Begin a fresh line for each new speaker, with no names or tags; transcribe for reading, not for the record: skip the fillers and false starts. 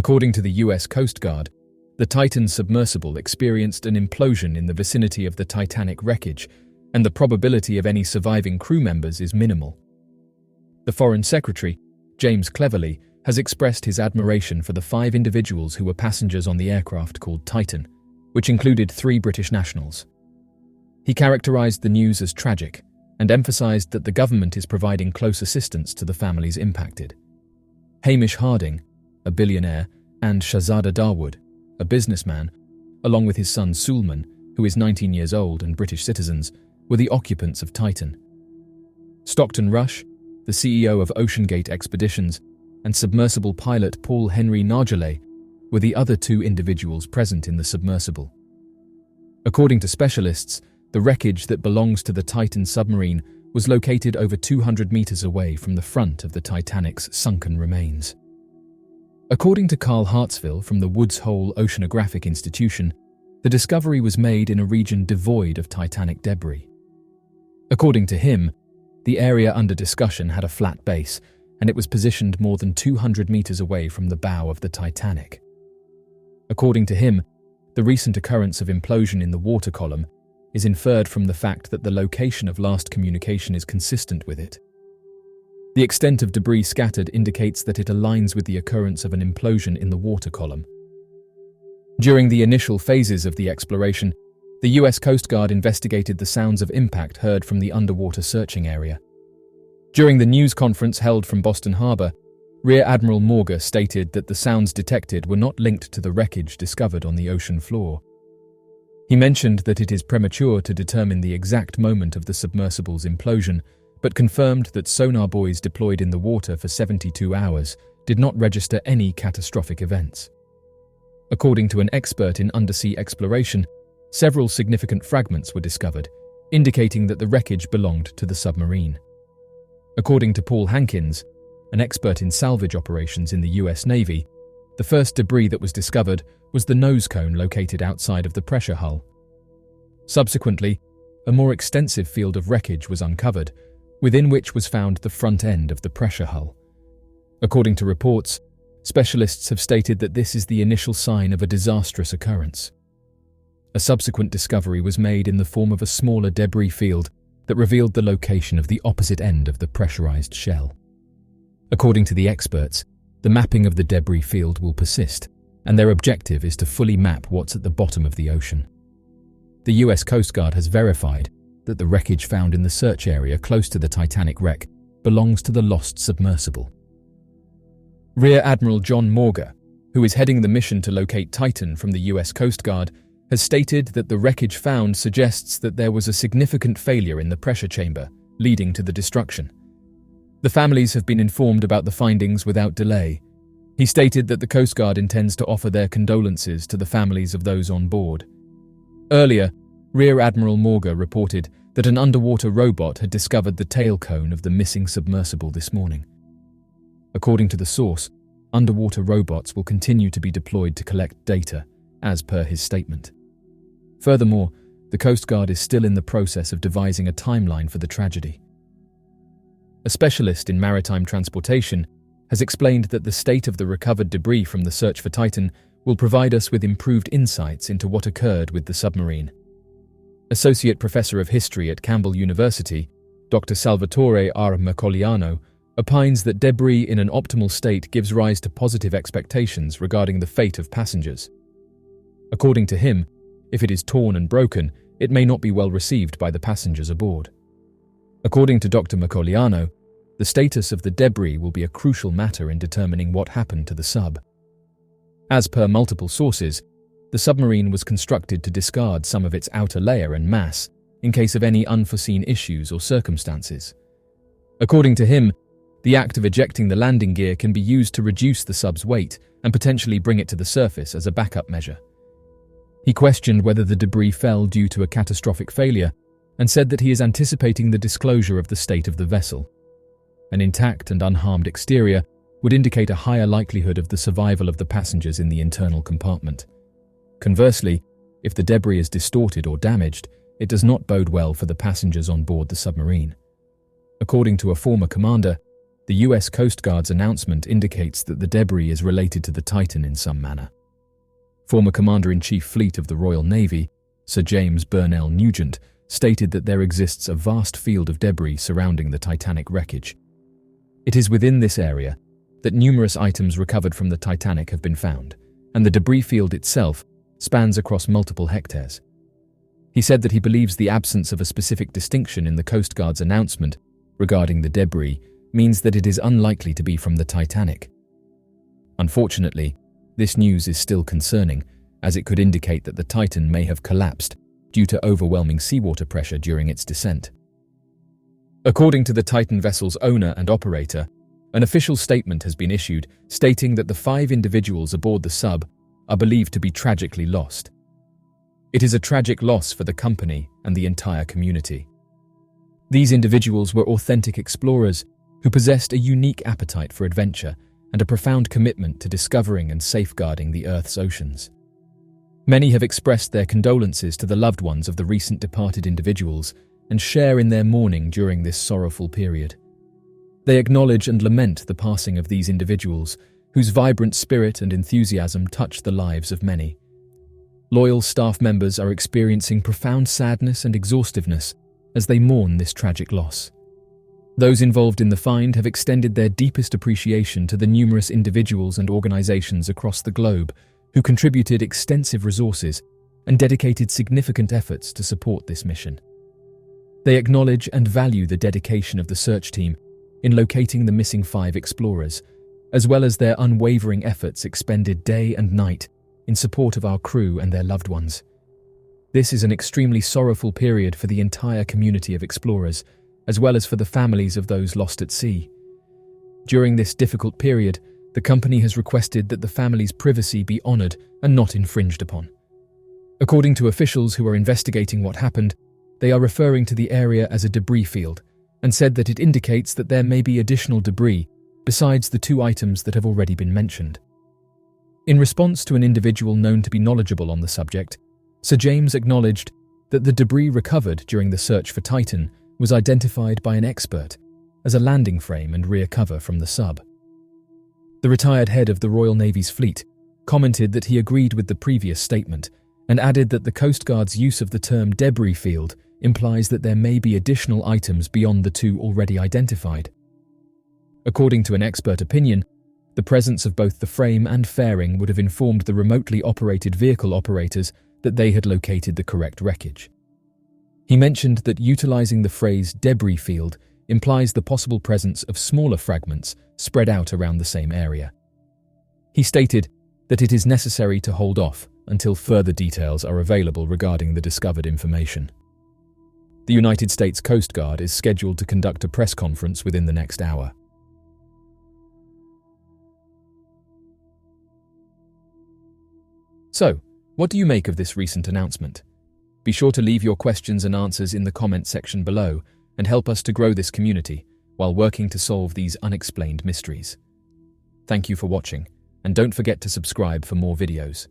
According to the US Coast Guard, the Titan Submersible experienced an implosion in the vicinity of the Titanic wreckage, and the probability of any surviving crew members is minimal. The Foreign Secretary, James Cleverly, has expressed his admiration for the 5 individuals who were passengers on the aircraft called Titan, which included 3 British nationals. He characterized the news as tragic and emphasized that the government is providing close assistance to the families impacted. Hamish Harding, a billionaire, and Shahzada Dawood, a businessman, along with his son Sulman, who is 19 years old and British citizens, were the occupants of Titan. Stockton Rush, the CEO of OceanGate Expeditions, and submersible pilot Paul Henry Nargeolet were the other 2 individuals present in the submersible. According to specialists, the wreckage that belongs to the Titan submarine was located over 200 meters away from the front of the Titanic's sunken remains. According to Carl Hartsville from the Woods Hole Oceanographic Institution, the discovery was made in a region devoid of Titanic debris. According to him, the area under discussion had a flat base, and it was positioned more than 200 meters away from the bow of the Titanic. According to him, the recent occurrence of implosion in the water column is inferred from the fact that the location of last communication is consistent with it. The extent of debris scattered indicates that it aligns with the occurrence of an implosion in the water column. During the initial phases of the exploration, the US Coast Guard investigated the sounds of impact heard from the underwater searching area. During the news conference held from Boston Harbor, Rear Admiral Morga stated that the sounds detected were not linked to the wreckage discovered on the ocean floor. He mentioned that it is premature to determine the exact moment of the submersible's implosion, but confirmed that sonar buoys deployed in the water for 72 hours did not register any catastrophic events. According to an expert in undersea exploration, several significant fragments were discovered, indicating that the wreckage belonged to the submarine. According to Paul Hankins, an expert in salvage operations in the US Navy, the first debris that was discovered was the nose cone located outside of the pressure hull. Subsequently, a more extensive field of wreckage was uncovered, within which was found the front end of the pressure hull. According to reports, specialists have stated that this is the initial sign of a disastrous occurrence. A subsequent discovery was made in the form of a smaller debris field that revealed the location of the opposite end of the pressurized shell. According to the experts, the mapping of the debris field will persist, and their objective is to fully map what's at the bottom of the ocean. The US Coast Guard has verified that the wreckage found in the search area close to the Titanic wreck belongs to the lost submersible. Rear Admiral John Morga, who is heading the mission to locate Titan from the US Coast Guard, has stated that the wreckage found suggests that there was a significant failure in the pressure chamber, leading to the destruction. The families have been informed about the findings without delay. He stated that the Coast Guard intends to offer their condolences to the families of those on board. Earlier, Rear Admiral Morga reported that an underwater robot had discovered the tail cone of the missing submersible this morning. According to the source, underwater robots will continue to be deployed to collect data, as per his statement. Furthermore, the Coast Guard is still in the process of devising a timeline for the tragedy. A specialist in maritime transportation has explained that the state of the recovered debris from the search for Titan will provide us with improved insights into what occurred with the submarine. Associate Professor of History at Campbell University, Dr. Salvatore R. Mercoliano, opines that debris in an optimal state gives rise to positive expectations regarding the fate of passengers. According to him, if it is torn and broken, it may not be well received by the passengers aboard. According to Dr. Mercoliano, the status of the debris will be a crucial matter in determining what happened to the sub. As per multiple sources, the submarine was constructed to discard some of its outer layer and mass in case of any unforeseen issues or circumstances. According to him, the act of ejecting the landing gear can be used to reduce the sub's weight and potentially bring it to the surface as a backup measure. He questioned whether the debris fell due to a catastrophic failure and said that he is anticipating the disclosure of the state of the vessel. An intact and unharmed exterior would indicate a higher likelihood of the survival of the passengers in the internal compartment. Conversely, if the debris is distorted or damaged, it does not bode well for the passengers on board the submarine. According to a former commander, The US Coast Guard's announcement indicates that the debris is related to the Titan in some manner. Former Commander-in-Chief Fleet of the Royal Navy, Sir James Burnell Nugent, stated that there exists a vast field of debris surrounding the Titanic wreckage. It is within this area that numerous items recovered from the Titanic have been found, and the debris field itself spans across multiple hectares. He said that he believes the absence of a specific distinction in the Coast Guard's announcement regarding the debris means that it is unlikely to be from the Titanic. Unfortunately, this news is still concerning, as it could indicate that the Titan may have collapsed due to overwhelming seawater pressure during its descent. According to the Titan vessel's owner and operator, an official statement has been issued stating that the 5 individuals aboard the sub are believed to be tragically lost. It is a tragic loss for the company and the entire community. These individuals were authentic explorers who possessed a unique appetite for adventure and a profound commitment to discovering and safeguarding the Earth's oceans. Many have expressed their condolences to the loved ones of the recent departed individuals and share in their mourning during this sorrowful period. They acknowledge and lament the passing of these individuals, whose vibrant spirit and enthusiasm touched the lives of many. Loyal staff members are experiencing profound sadness and exhaustiveness as they mourn this tragic loss. Those involved in the find have extended their deepest appreciation to the numerous individuals and organizations across the globe who contributed extensive resources and dedicated significant efforts to support this mission. They acknowledge and value the dedication of the search team in locating the missing 5 explorers, as well as their unwavering efforts expended day and night in support of our crew and their loved ones. This is an extremely sorrowful period for the entire community of explorers, as well as for the families of those lost at sea. During this difficult period, the company has requested that the family's privacy be honored and not infringed upon. According to officials who are investigating what happened, they are referring to the area as a debris field and said that it indicates that there may be additional debris besides the 2 items that have already been mentioned. In response to an individual known to be knowledgeable on the subject, Sir James acknowledged that the debris recovered during the search for Titan was identified by an expert as a landing frame and rear cover from the sub. The retired head of the Royal Navy's fleet commented that he agreed with the previous statement and added that the Coast Guard's use of the term debris field implies that there may be additional items beyond the 2 already identified. According to an expert opinion, the presence of both the frame and fairing would have informed the remotely operated vehicle operators that they had located the correct wreckage. He mentioned that utilizing the phrase debris field implies the possible presence of smaller fragments spread out around the same area. He stated that it is necessary to hold off until further details are available regarding the discovered information. The United States Coast Guard is scheduled to conduct a press conference within the next hour. So, what do you make of this recent announcement? Be sure to leave your questions and answers in the comment section below and help us to grow this community while working to solve these unexplained mysteries. Thank you for watching, and don't forget to subscribe for more videos.